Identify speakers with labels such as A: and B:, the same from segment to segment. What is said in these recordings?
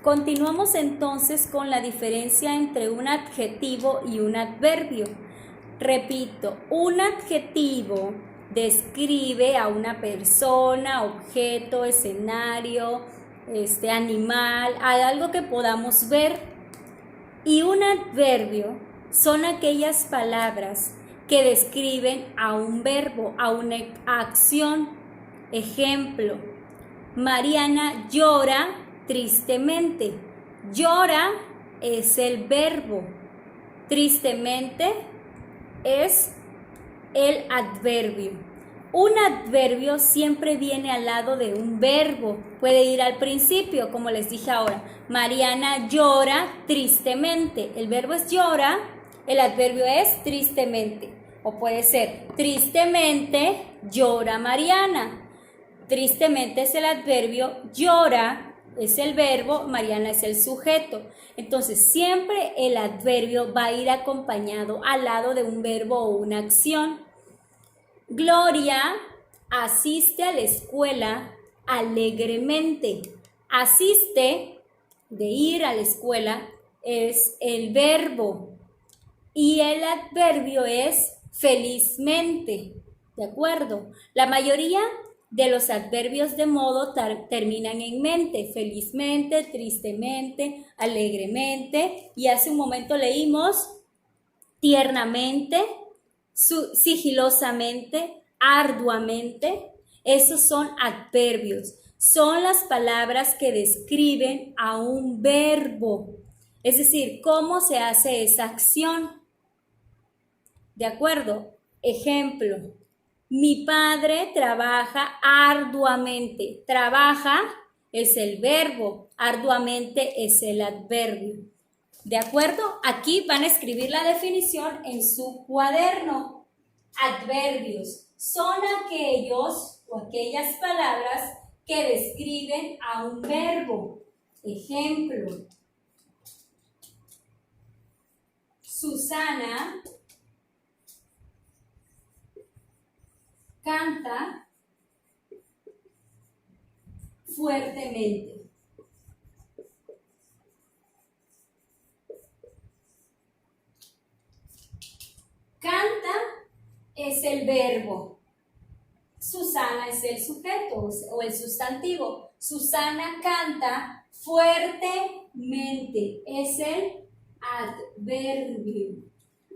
A: Continuamos entonces con la diferencia entre un adjetivo y un adverbio. Repito, un adjetivo describe a una persona, objeto, escenario, animal, a algo que podamos ver. Y un adverbio son aquellas palabras que describen a un verbo, a una acción. Ejemplo, Mariana llora tristemente. Llora es el verbo. Tristemente es el adverbio. Un adverbio siempre viene al lado de un verbo. Puede ir al principio, como les dije ahora. Mariana llora tristemente. El verbo es llora, el adverbio es tristemente. O puede ser tristemente llora Mariana. Tristemente es el adverbio, llora es el verbo, Mariana es el sujeto. Entonces, siempre el adverbio va a ir acompañado al lado de un verbo o una acción. Gloria asiste a la escuela alegremente. Asiste, de ir a la escuela, es el verbo. Y el adverbio es felizmente. ¿De acuerdo? La mayoría de los adverbios de modo terminan en mente, felizmente, tristemente, alegremente, y hace un momento leímos tiernamente, sigilosamente, arduamente. Esos son adverbios, son las palabras que describen a un verbo, es decir, cómo se hace esa acción. ¿De acuerdo? Ejemplo. Mi padre trabaja arduamente. Trabaja es el verbo, arduamente es el adverbio. ¿De acuerdo? Aquí van a escribir la definición en su cuaderno. Adverbios son aquellos o aquellas palabras que describen a un verbo. Ejemplo. Susana canta fuertemente. Canta es el verbo. Susana es el sujeto o el sustantivo. Susana canta fuertemente. Es el adverbio.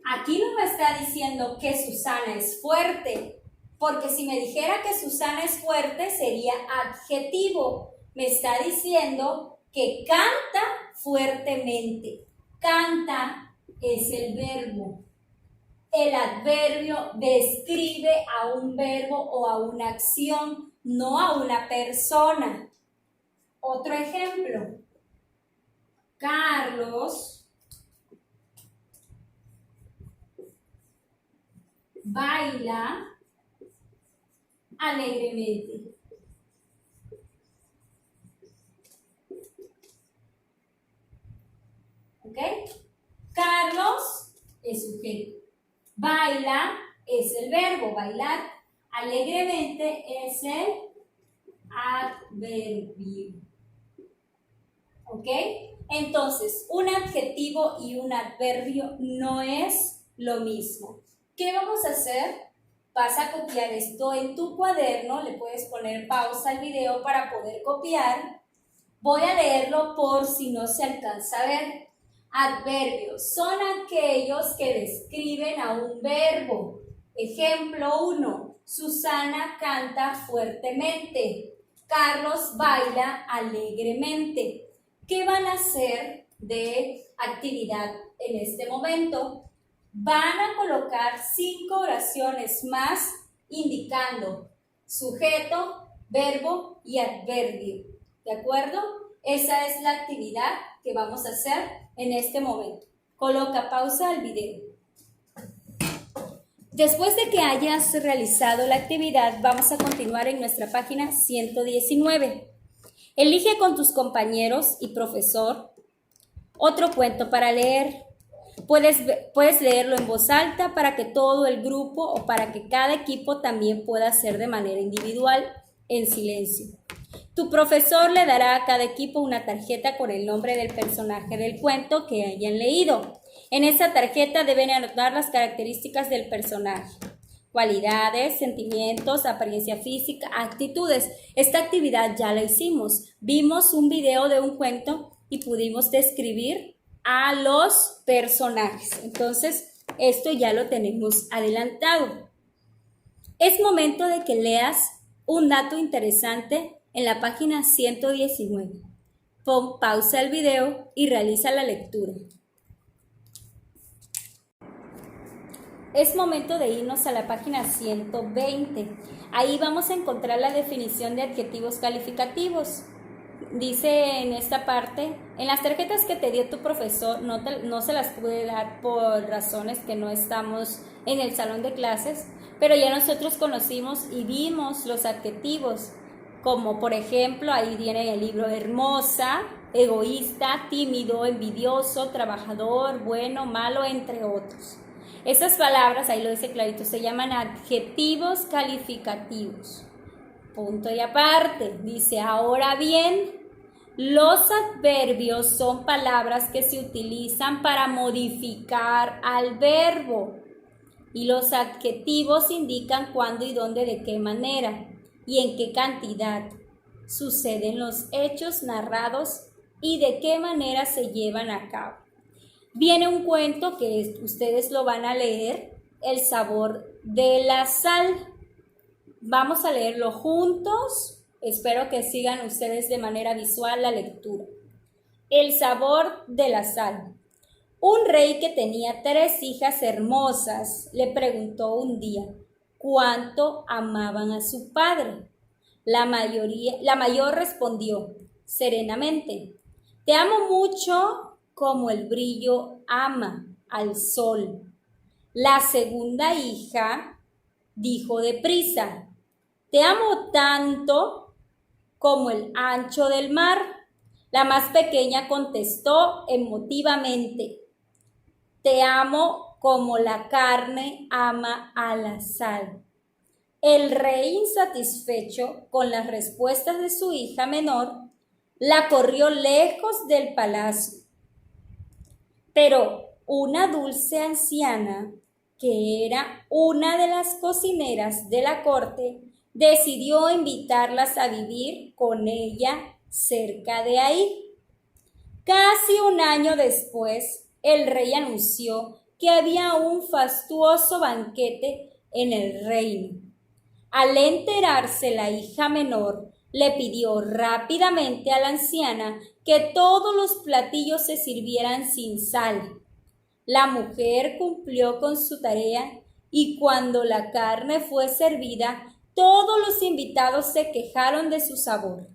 A: Aquí no me está diciendo que Susana es fuerte, porque si me dijera que Susana es fuerte sería adjetivo. Me está diciendo que canta fuertemente. Canta es el verbo. El adverbio describe a un verbo o a una acción, no a una persona. Otro ejemplo. Carlos baila alegremente. ¿Ok? Carlos es sujeto. Baila es el verbo. Bailar alegremente es el adverbio. ¿Ok? Entonces, un adjetivo y un adverbio no es lo mismo. ¿Qué vamos a hacer? Vas a copiar esto en tu cuaderno, le puedes poner pausa al video para poder copiar. Voy a leerlo por si no se alcanza a ver. Adverbios son aquellos que describen a un verbo. Ejemplo 1. Susana canta fuertemente. Carlos baila alegremente. ¿Qué van a hacer de actividad en este momento? Van a colocar 5 oraciones más indicando sujeto, verbo y adverbio. ¿De acuerdo? Esa es la actividad que vamos a hacer en este momento. Coloca pausa al video. Después de que hayas realizado la actividad, vamos a continuar en nuestra página 119. Elige con tus compañeros y profesor otro cuento para leer. Puedes leerlo en voz alta para que todo el grupo o para que cada equipo también pueda hacer de manera individual en silencio. Tu profesor le dará a cada equipo una tarjeta con el nombre del personaje del cuento que hayan leído. En esa tarjeta deben anotar las características del personaje, cualidades, sentimientos, apariencia física, actitudes. Esta actividad ya la hicimos. Vimos un video de un cuento y pudimos describir a los personajes. Entonces, esto ya lo tenemos adelantado. Es momento de que leas un dato interesante en la página 119. Pon pausa el video y realiza la lectura. Es momento de irnos a la página 120. Ahí vamos a encontrar la definición de adjetivos calificativos. Dice en esta parte, en las tarjetas que te dio tu profesor, no se las pude dar por razones que no estamos en el salón de clases, pero ya nosotros conocimos y vimos los adjetivos, como por ejemplo, ahí viene el libro: hermosa, egoísta, tímido, envidioso, trabajador, bueno, malo, entre otros. Esas palabras, ahí lo dice clarito, se llaman adjetivos calificativos. Punto y aparte, dice, ahora bien, los adverbios son palabras que se utilizan para modificar al verbo y los adjetivos indican cuándo y dónde, de qué manera y en qué cantidad suceden los hechos narrados y de qué manera se llevan a cabo. Viene un cuento que ustedes lo van a leer, El sabor de la sal. Vamos a leerlo juntos. Espero que sigan ustedes de manera visual la lectura. El sabor de la sal. Un rey que tenía 3 hijas hermosas le preguntó un día cuánto amaban a su padre. La mayor respondió serenamente: te amo mucho como el brillo ama al sol. La segunda hija dijo deprisa: te amo tanto como el ancho del mar. La más pequeña contestó emotivamente: te amo como la carne ama a la sal. El rey, insatisfecho con las respuestas de su hija menor, la corrió lejos del palacio. Pero una dulce anciana, que era una de las cocineras de la corte, decidió invitarlas a vivir con ella cerca de ahí. Casi un año después, el rey anunció que había un fastuoso banquete en el reino. Al enterarse, la hija menor le pidió rápidamente a la anciana que todos los platillos se sirvieran sin sal. La mujer cumplió con su tarea y cuando la carne fue servida, todos los invitados se quejaron de su sabor.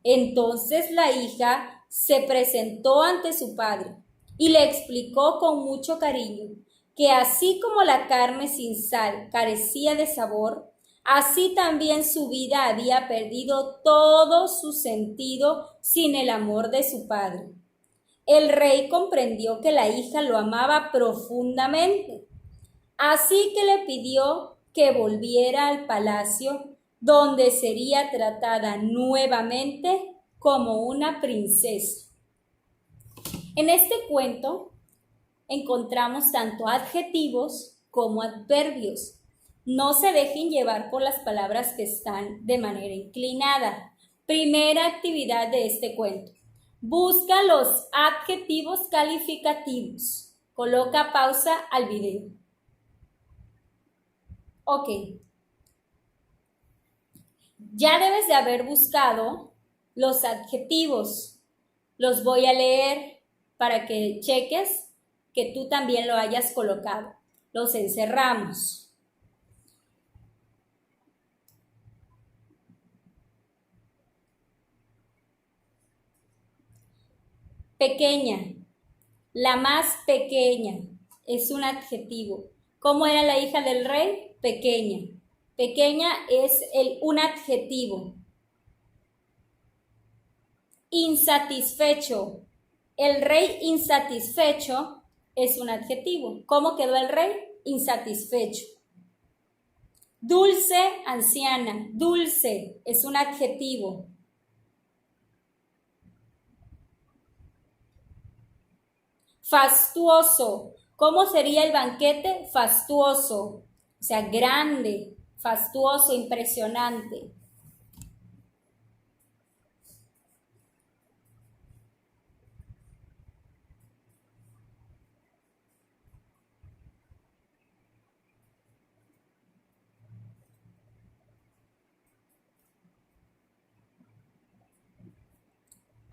A: Entonces la hija se presentó ante su padre y le explicó con mucho cariño que así como la carne sin sal carecía de sabor, así también su vida había perdido todo su sentido sin el amor de su padre. El rey comprendió que la hija lo amaba profundamente, así que le pidió que volviera al palacio, donde sería tratada nuevamente como una princesa. En este cuento encontramos tanto adjetivos como adverbios. No se dejen llevar por las palabras que están de manera inclinada. Primera actividad de este cuento. Busca los adjetivos calificativos. Coloca pausa al video. Ok. Ya debes de haber buscado los adjetivos. Los voy a leer para que cheques que tú también lo hayas colocado. Los encerramos. Pequeña, la más pequeña, es un adjetivo. ¿Cómo era la hija del rey? Pequeña. Pequeña es un adjetivo. Insatisfecho. El rey insatisfecho es un adjetivo. ¿Cómo quedó el rey? Insatisfecho. Dulce, anciana. Dulce es un adjetivo. Fastuoso. ¿Cómo sería el banquete? Fastuoso. O sea, grande, fastuoso, impresionante.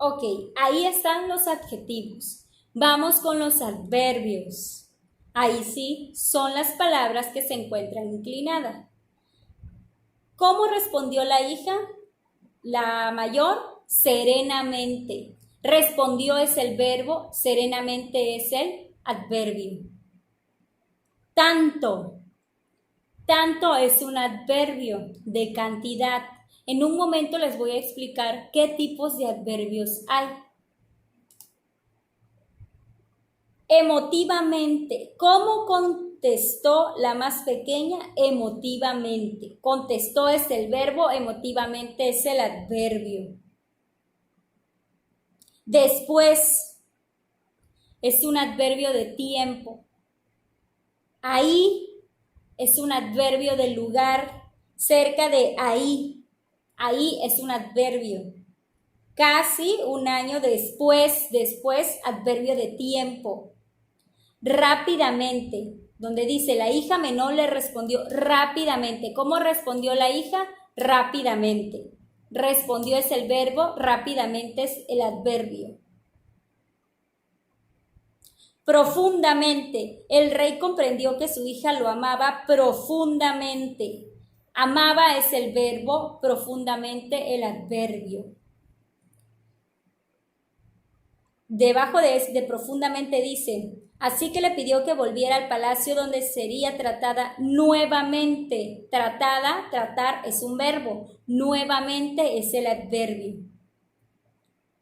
A: Ok, ahí están los adjetivos. Vamos con los adverbios. Ahí sí son las palabras que se encuentran inclinadas. ¿Cómo respondió la hija? La mayor, serenamente. Respondió es el verbo, serenamente es el adverbio. Tanto. Tanto es un adverbio de cantidad. En un momento les voy a explicar qué tipos de adverbios hay. Emotivamente. ¿Cómo contestó la más pequeña? Emotivamente. Contestó es el verbo, emotivamente es el adverbio. Después es un adverbio de tiempo. Ahí es un adverbio de lugar. Cerca de ahí. Ahí es un adverbio. Casi un año después, adverbio de tiempo. Rápidamente, donde dice la hija menor le respondió rápidamente. ¿Cómo respondió la hija? Rápidamente. Respondió es el verbo, rápidamente es el adverbio. Profundamente. El rey comprendió que su hija lo amaba profundamente. Amaba es el verbo, profundamente el adverbio. Debajo de profundamente dice, así que le pidió que volviera al palacio donde sería tratada nuevamente. Tratada, tratar es un verbo, nuevamente es el adverbio.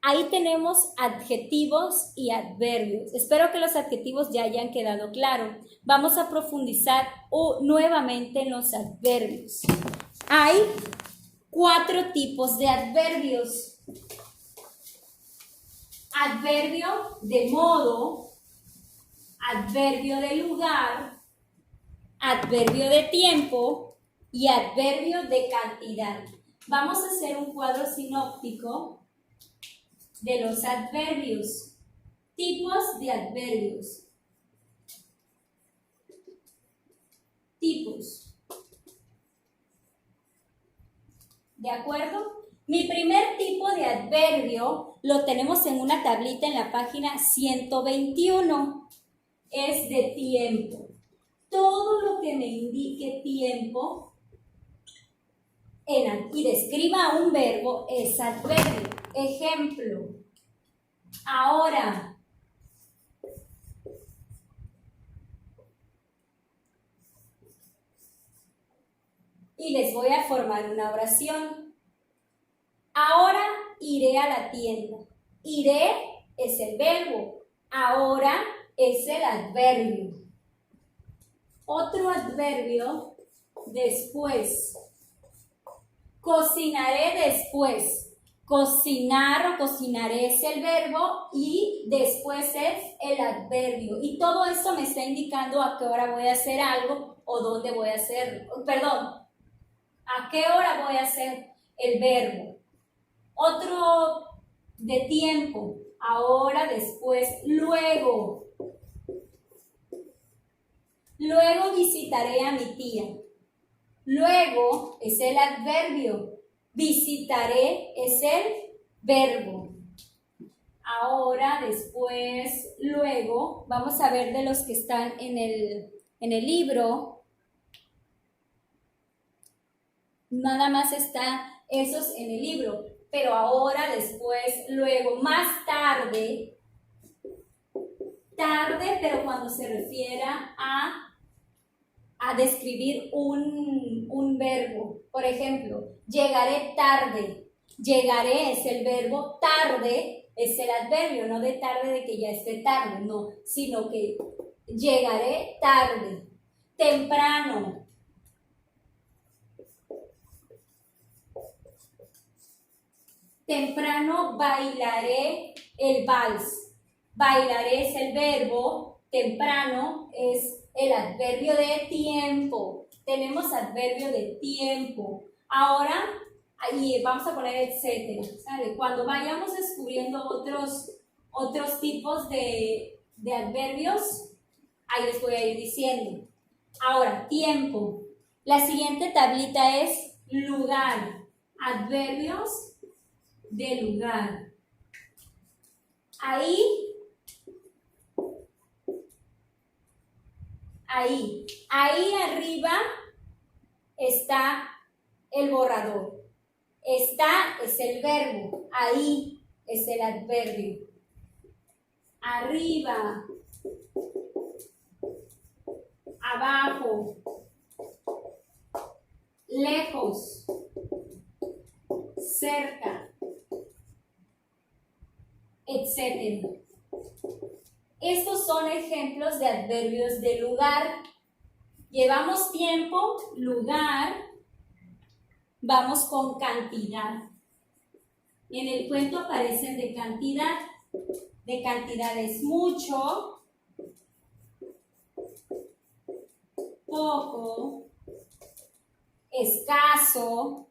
A: Ahí tenemos adjetivos y adverbios. Espero que los adjetivos ya hayan quedado claros. Vamos a profundizar nuevamente en los adverbios. Hay 4 tipos de adverbios. Adverbio de modo, adverbio de lugar, adverbio de tiempo y adverbio de cantidad. Vamos a hacer un cuadro sinóptico de los adverbios. Tipos de adverbios. Tipos. ¿De acuerdo? Mi primer tipo de adverbio lo tenemos en una tablita en la página 121. Es de tiempo. Todo lo que me indique tiempo y describa un verbo es adverbio. Ejemplo. Ahora. Y les voy a formar una oración. Ahora iré a la tienda. Iré es el verbo. Ahora es el adverbio. Otro adverbio, después. Cocinaré después. Cocinar o cocinaré es el verbo y después es el adverbio. Y todo esto me está indicando a qué hora voy a hacer algo o dónde voy a hacerlo. Perdón, a qué hora voy a hacer el verbo. Otro de tiempo. Ahora, después, luego. Luego visitaré a mi tía. Luego es el adverbio. Visitaré es el verbo. Ahora, después, luego, vamos a ver de los que están en el libro. Nada más están esos en el libro. Pero ahora, después, luego, más tarde. Tarde, pero cuando se refiera a describir un verbo. Por ejemplo, llegaré tarde. Llegaré es el verbo, tarde es el adverbio, no de tarde de que ya esté tarde, no, sino que llegaré tarde. Temprano. Temprano bailaré el vals. Bailaré es el verbo, temprano es el adverbio de tiempo. Tenemos adverbio de tiempo. Ahora, ahí vamos a poner etcétera, ¿sale? Cuando vayamos descubriendo otros tipos de adverbios, ahí les voy a ir diciendo. Ahora, tiempo. La siguiente tablita es lugar. Adverbios de lugar. Ahí arriba está el borrador. Está es el verbo, ahí es el adverbio. Arriba, abajo, lejos, cerca, etc. Estos son ejemplos de adverbios de lugar. Llevamos tiempo, lugar, vamos con cantidad. En el cuento aparecen de cantidad. De cantidad es mucho, poco, escaso,